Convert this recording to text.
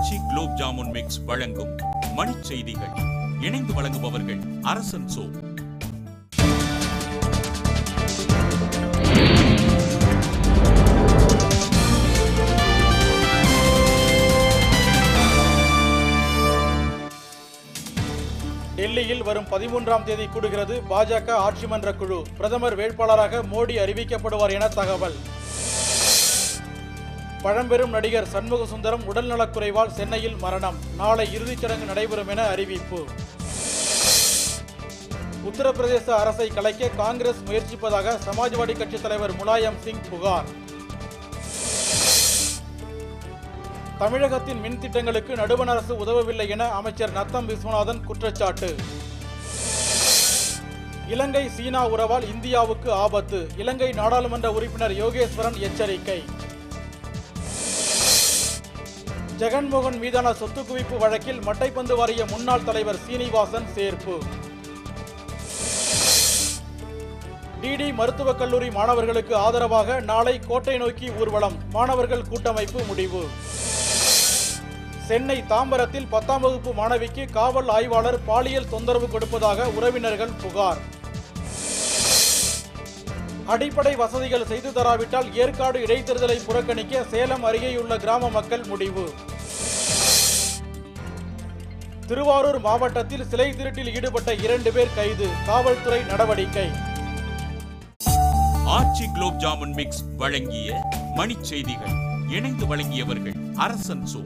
ஆச்சி gulab jamun mix வழங்கும் மணிச் செய்திகள். இணைந்து வழங்குபவர்கள் அரசன் சோ. டெல்லியில் வரும் 13ஆம் தேதி கூடுகிறது பாஜக ஆட்சி மன்ற குழு. பிரதமர் வேட்பாளராக மோடி அறிவிக்கப்படுவார் என தகவல். பழம்பெரும் நடிகர் சண்முக சுந்தரம் உடல்நலக்குறைவால் சென்னையில் மரணம். நாளை இறுதிச் சடங்கு நடைபெறும் என அறிவிப்பு. உத்தரப்பிரதேச அரசை கலைக்க காங்கிரஸ் முயற்சிப்பதாக சமாஜ்வாடி கட்சி தலைவர் முலாயம் சிங் புகார். தமிழகத்தின் மின் திட்டங்களுக்கு நடுவண் அரசு உதவவில்லை என அமைச்சர் நத்தம் விஸ்வநாதன் குற்றச்சாட்டு. இலங்கை சீனா உறவால் இந்தியாவுக்கு ஆபத்து. இலங்கை நாடாளுமன்ற உறுப்பினர் யோகேஸ்வரன் எச்சரிக்கை. ஜெகன்மோகன் மீதான சொத்து குவிப்பு வழக்கில் மட்டைப்பந்து வாரிய முன்னாள் தலைவர் சீனிவாசன் சேர்ப்பு. டிடி மருத்துவக் கல்லூரி மாணவர்களுக்கு ஆதரவாக நாளை கோட்டை நோக்கி ஊர்வலம். மாணவர்கள் கூட்டமைப்பு முடிவு. சென்னை தாம்பரத்தில் 10ஆம் வகுப்பு மாணவிக்கு காவல் ஆய்வாளர் பாலியல் தொந்தரவு கொடுப்பதாக உறவினர்கள் புகார். அடிப்படை வசதிகள் செய்து தராவிட்டால் ஏற்காடு இடைத்தேர்தலை புறக்கணிக்க சேலம் அருகேயுள்ள கிராம மக்கள் முடிவு. திருவாரூர் மாவட்டத்தில் சிலை திருட்டில் ஈடுபட்ட 2 பேர் கைது. காவல்துறை நடவடிக்கை. ஆச்சி குலோப் ஜாமுன் மிக்ஸ் வழங்கிய மணிச் செய்திகள். இணைந்து வழங்கியவர்கள் அரசன் சோ.